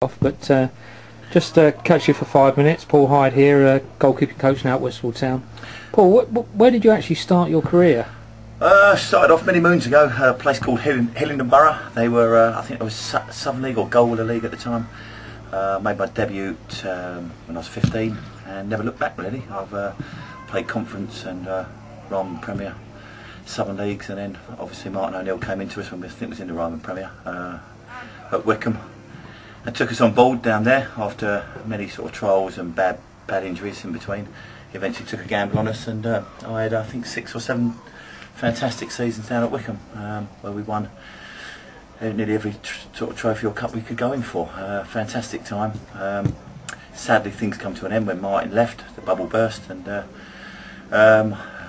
off, but just catch you for 5 minutes. Paul Hyde here, goalkeeping coach now at Westwall Town. Paul, where did you actually start your career? Started off many moons ago at a place called Hillingdon Borough. They were, I think it was Southern League or Gold League at the time. Made my debut when I was 15 and never looked back really. I've played Conference and Ryman Premier, Southern Leagues, and then obviously Martin O'Neill came into us when we think it was in the Ryman Premier at Wycombe. And took us on board down there after many sort of trials and bad injuries in between. He eventually took a gamble on us, and I had I think 6 or 7 fantastic seasons down at Wycombe, where we won nearly every sort of trophy or cup we could go in for. Fantastic time. Sadly things come to an end when Martin left, the bubble burst, and a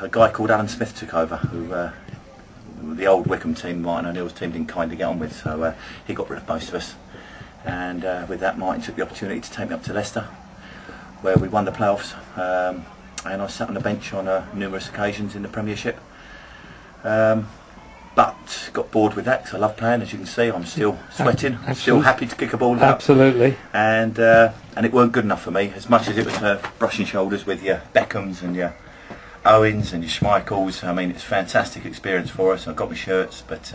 guy called Alan Smith took over, who the old Wycombe team, Martin O'Neill's team, didn't kindly get on with, so he got rid of most of us. And with that, Martin took the opportunity to take me up to Leicester, where we won the playoffs, and I sat on the bench on numerous occasions in the Premiership, but got bored with that because I love playing. As you can see, I'm still sweating. I'm still happy to kick a ball out. Absolutely. And it weren't good enough for me, as much as it was brushing shoulders with your Beckhams and your Owens and your Schmeichels. I mean, it's a fantastic experience for us. I got my shirts, but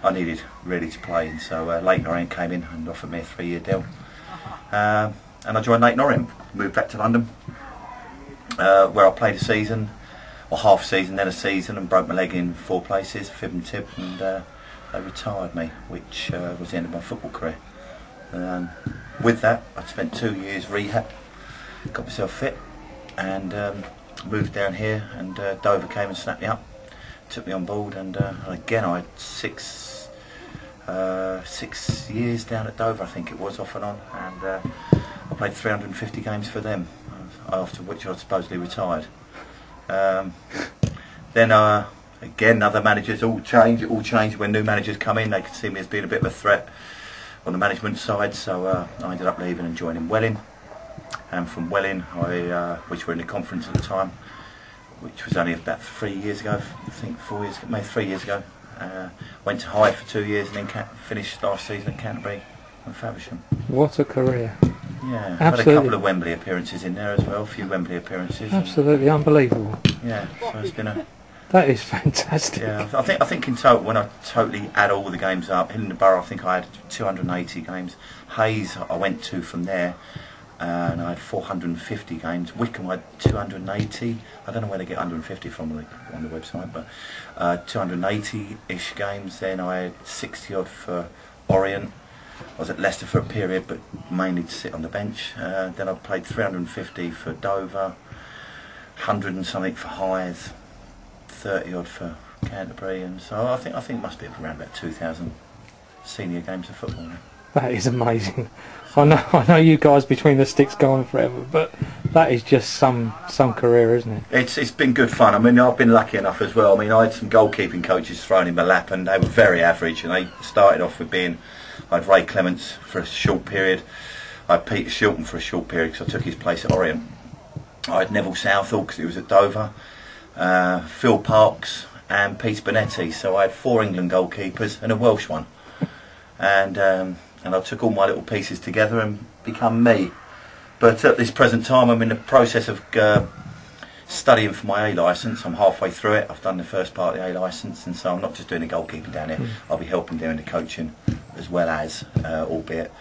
I needed really to play, and so Leighton Orient came in and offered me a 3-year deal, and I joined Leighton Orient, moved back to London, where I played a season, or half season, then a season, and broke my leg in 4 places, fib and tib, and they retired me, which was the end of my football career. With that, I spent 2 years rehab, got myself fit, and moved down here, and Dover came and snapped me up, took me on board, and again I had 6 years down at Dover, I think it was, off and on, and I played 350 games for them, after which I supposedly retired. Then again, other managers, it all changed when new managers come in. They could see me as being a bit of a threat on the management side, so I ended up leaving and joining Welling, and from Welling, which were in the Conference at the time, which was only about 3 years ago, I think 4 years, maybe 3 years ago. Went to Hyde for 2 years and then finished last season at Canterbury and Faversham. What a career. Yeah, absolutely. Had a couple of Wembley appearances in there as well, a few Wembley appearances. Absolutely unbelievable. Yeah, so it's been a... That is fantastic. Yeah, I think in total, when I totally add all the games up, Hillingdon Borough, I think I had 280 games. Hayes I went to from there, and I had 450 games. Wycombe I had 280. I don't know where they get 150 from on the website, but 280-ish games. Then I had 60 odd for Orient. I was at Leicester for a period, but mainly to sit on the bench. Then I played 350 for Dover, 100 and something for Hyde, 30 odd for Canterbury, and so I think it must be around about 2,000 senior games of football now. That is amazing. I know you guys between the sticks go on forever, but that is just some career, isn't it? It's been good fun. I mean, I've been lucky enough as well. I mean, I had some goalkeeping coaches thrown in my lap, and they were very average. And they started off with being, I had Ray Clements for a short period, I had Peter Shilton for a short period because I took his place at Orient. I had Neville Southall because he was at Dover, Phil Parkes and Peter Bonetti. So I had 4 England goalkeepers and a Welsh one, and I took all my little pieces together and become me. But at this present time, I'm in the process of studying for my A licence. I'm halfway through it. I've done the first part of the A licence, and so I'm not just doing the goalkeeping down here. I'll be helping doing the coaching as well as, albeit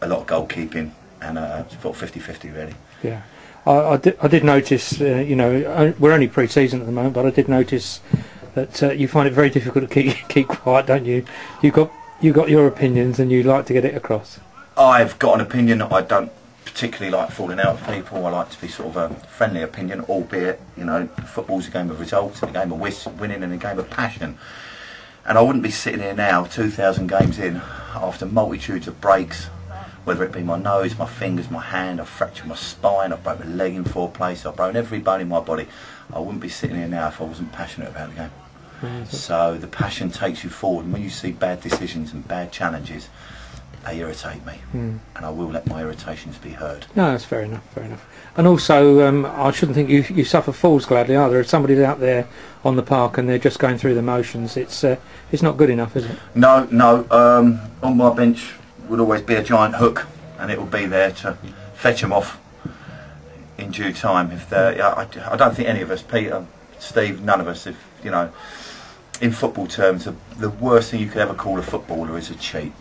a lot of goalkeeping, and sort of 50-50 really. Yeah, I did notice. You know, we're only pre-season at the moment, but I did notice that you find it very difficult to keep quiet, don't you? You got your opinions, and you like to get it across. I've got an opinion. I don't particularly like falling out with people. I like to be sort of a friendly opinion, albeit, you know, football's a game of results, a game of winning, and a game of passion. And I wouldn't be sitting here now, 2,000 games in, after multitudes of breaks, whether it be my nose, my fingers, my hand. I've fractured my spine, I've broken my leg in 4 places, I've broken every bone in my body. I wouldn't be sitting here now if I wasn't passionate about the game. So the passion takes you forward, and when you see bad decisions and bad challenges, they irritate me, and I will let my irritations be heard. No, that's fair enough, fair enough. And also, I shouldn't think you suffer fools gladly either. If somebody's out there on the park and they're just going through the motions, it's not good enough, is it? No. On my bench, would always be a giant hook, and it would be there to fetch them off in due time. If I don't think any of us, Peter, Steve, none of us, if you know, in football terms, the worst thing you could ever call a footballer is a cheat.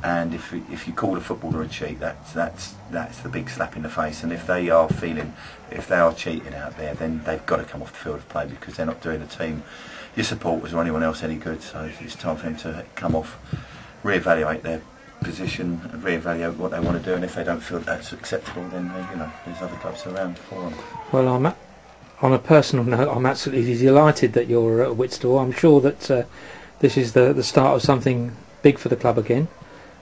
And if you call a footballer a cheat, that's the big slap in the face. And if they are cheating out there, then they've got to come off the field of play, because they're not doing the team, your supporters or anyone else any good. So it's time for them to come off, reevaluate their position, reevaluate what they want to do, and if they don't feel that's acceptable, then you know, there's other clubs around for them. Well, on a personal note, I'm absolutely delighted that you're at Whitstable. I'm sure that this is the start of something big for the club again.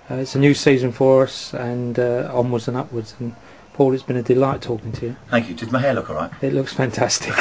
It's a new season for us, and onwards and upwards. And Paul, it's been a delight talking to you. Thank you. Did my hair look all right? It looks fantastic.